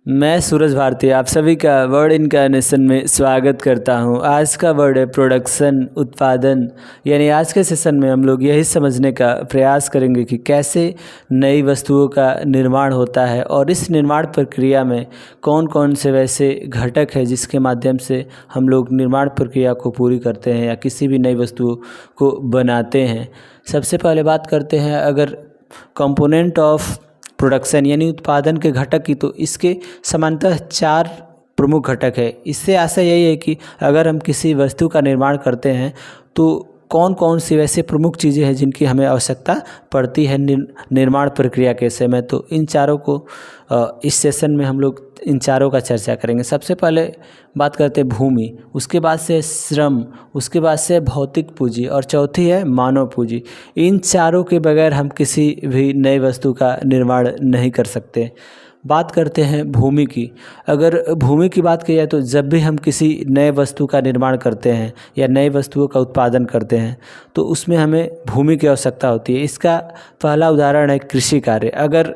मैं सूरज भारती आप सभी का वर्ड इनकार्नेशन में स्वागत करता हूं। आज का वर्ड है प्रोडक्शन, उत्पादन। यानी आज के सेशन में हम लोग यही समझने का प्रयास करेंगे कि कैसे नई वस्तुओं का निर्माण होता है और इस निर्माण प्रक्रिया में कौन कौन से वैसे घटक है जिसके माध्यम से हम लोग निर्माण प्रक्रिया को पूरी करते हैं या किसी भी नई वस्तु को बनाते हैं। सबसे पहले बात करते हैं अगर कंपोनेंट ऑफ प्रोडक्शन यानी उत्पादन के घटक की, तो इसके सामान्यतः 4 प्रमुख घटक है। इससे आशा यही है कि अगर हम किसी वस्तु का निर्माण करते हैं तो कौन कौन सी वैसे प्रमुख चीज़ें हैं जिनकी हमें आवश्यकता पड़ती है निर्माण प्रक्रिया के समय। तो इन चारों को इस सेशन में हम लोग इन चारों का चर्चा करेंगे। सबसे पहले बात करते हैं भूमि, उसके बाद से श्रम, उसके बाद से भौतिक पूंजी और चौथी है मानव पूंजी। इन चारों के बगैर हम किसी भी नई वस्तु का निर्माण नहीं कर सकते। बात करते हैं भूमि की। अगर भूमि की बात की जाए तो जब भी हम किसी नए वस्तु का निर्माण करते हैं या नई वस्तुओं का उत्पादन करते हैं तो उसमें हमें भूमि की आवश्यकता होती है। इसका पहला उदाहरण है कृषि कार्य। अगर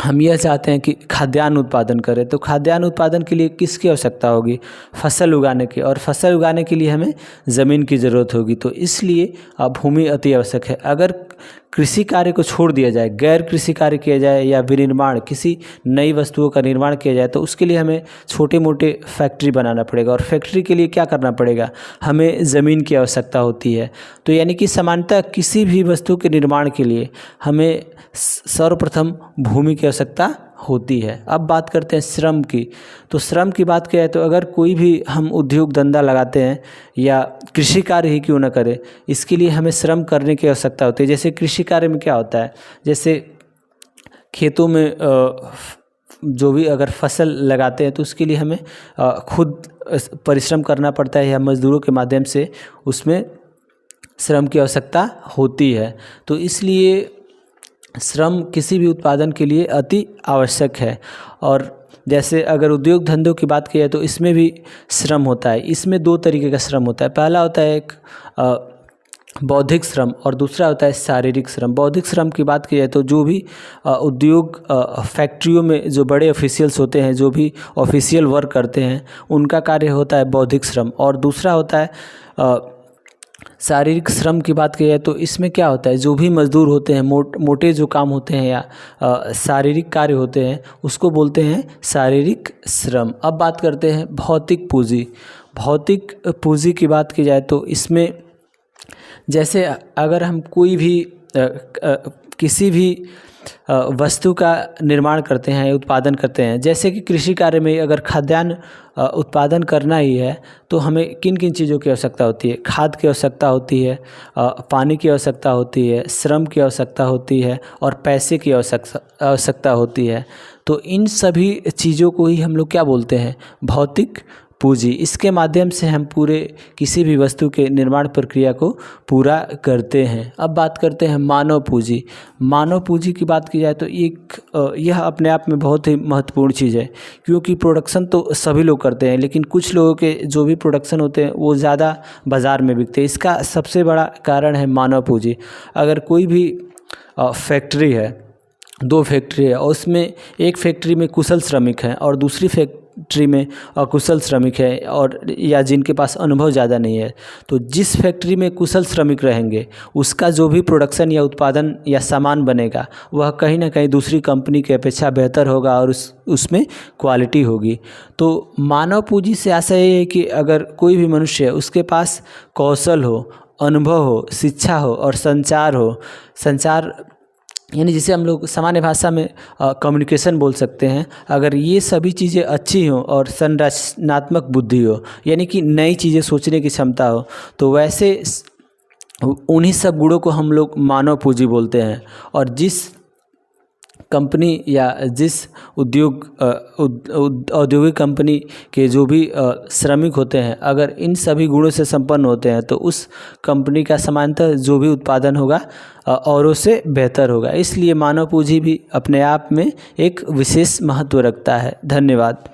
हम यह चाहते हैं कि खाद्यान्न उत्पादन करें तो खाद्यान्न उत्पादन के लिए किसकी आवश्यकता होगी? फसल उगाने की, और फसल उगाने के लिए हमें ज़मीन की ज़रूरत होगी। तो इसलिए भूमि अति आवश्यक है। अगर कृषि कार्य को छोड़ दिया जाए, गैर कृषि कार्य किया जाए या विनिर्माण किसी नई वस्तुओं का निर्माण किया जाए तो उसके लिए हमें छोटे मोटे फैक्ट्री बनाना पड़ेगा, और फैक्ट्री के लिए क्या करना पड़ेगा? हमें ज़मीन की आवश्यकता होती है। तो यानी कि सामान्यतः किसी भी वस्तु के निर्माण के लिए हमें सर्वप्रथम भूमि की आवश्यकता होती है। अब बात करते हैं श्रम की। तो श्रम की बात की जाए तो अगर कोई भी हम उद्योग धंधा लगाते हैं या कृषि कार्य ही क्यों न करें, इसके लिए हमें श्रम करने की आवश्यकता होती है। जैसे कृषि कार्य में क्या होता है, जैसे खेतों में जो भी अगर फसल लगाते हैं तो उसके लिए हमें खुद परिश्रम करना पड़ता है या मजदूरों के माध्यम से उसमें श्रम की आवश्यकता होती है। तो इसलिए श्रम किसी भी उत्पादन के लिए अति आवश्यक है। और जैसे अगर उद्योग धंधों की बात की जाए तो इसमें भी श्रम होता है। इसमें 2 तरीके का श्रम होता है। पहला होता है एक बौद्धिक श्रम और दूसरा होता है शारीरिक श्रम। बौद्धिक श्रम की बात की जाए तो जो भी उद्योग फैक्ट्रियों में जो बड़े ऑफिशियल्स होते हैं, जो भी ऑफिशियल वर्क करते हैं, उनका कार्य होता है बौद्धिक श्रम। और दूसरा होता है शारीरिक श्रम की बात की जाए तो इसमें क्या होता है, जो भी मजदूर होते हैं, मोटे जो काम होते हैं या शारीरिक कार्य होते हैं, उसको बोलते हैं शारीरिक श्रम। अब बात करते हैं भौतिक पूंजी। भौतिक पूंजी की बात की जाए तो इसमें जैसे अगर हम कोई भी किसी भी वस्तु का निर्माण करते हैं, उत्पादन करते हैं, जैसे कि कृषि कार्य में अगर खाद्यान्न उत्पादन करना ही है तो हमें किन किन चीज़ों की आवश्यकता होती है? खाद की आवश्यकता होती है, पानी की आवश्यकता होती है, श्रम की आवश्यकता होती है और पैसे की आवश्यकता होती है। तो इन सभी चीज़ों को ही हम लोग क्या बोलते हैं? भौतिक पूंजी। इसके माध्यम से हम पूरे किसी भी वस्तु के निर्माण प्रक्रिया को पूरा करते हैं। अब बात करते हैं मानव पूंजी। मानव पूंजी की बात की जाए तो यह अपने आप में बहुत ही महत्वपूर्ण चीज़ है, क्योंकि प्रोडक्शन तो सभी लोग करते हैं लेकिन कुछ लोगों के जो भी प्रोडक्शन होते हैं वो ज़्यादा बाज़ार में बिकते हैं। इसका सबसे बड़ा कारण है मानव पूंजी। अगर कोई भी फैक्ट्री है, 2 फैक्ट्री है और उसमें एक फैक्ट्री में कुशल श्रमिक हैं और दूसरी फैक्ट्री में अकुशल श्रमिक है और या जिनके पास अनुभव ज़्यादा नहीं है, तो जिस फैक्ट्री में कुशल श्रमिक रहेंगे उसका जो भी प्रोडक्शन या उत्पादन या सामान बनेगा वह कहीं ना कहीं दूसरी कंपनी की अपेक्षा बेहतर होगा और उसमें क्वालिटी होगी। तो मानव पूंजी से आशा ये है कि अगर कोई भी मनुष्य है उसके पास कौशल हो, अनुभव हो, शिक्षा हो और संचार यानी जिसे हम लोग सामान्य भाषा में कम्युनिकेशन बोल सकते हैं, अगर ये सभी चीज़ें अच्छी हों और संरचनात्मक बुद्धि हो यानी कि नई चीज़ें सोचने की क्षमता हो, तो वैसे उन्हीं सब गुणों को हम लोग मानव पूंजी बोलते हैं। और जिस कंपनी या जिस औद्योगिक कंपनी के जो भी श्रमिक होते हैं अगर इन सभी गुणों से संपन्न होते हैं तो उस कंपनी का सामान्यतः जो भी उत्पादन होगा औरों से बेहतर होगा। इसलिए मानव पूंजी भी अपने आप में एक विशेष महत्व रखता है। धन्यवाद।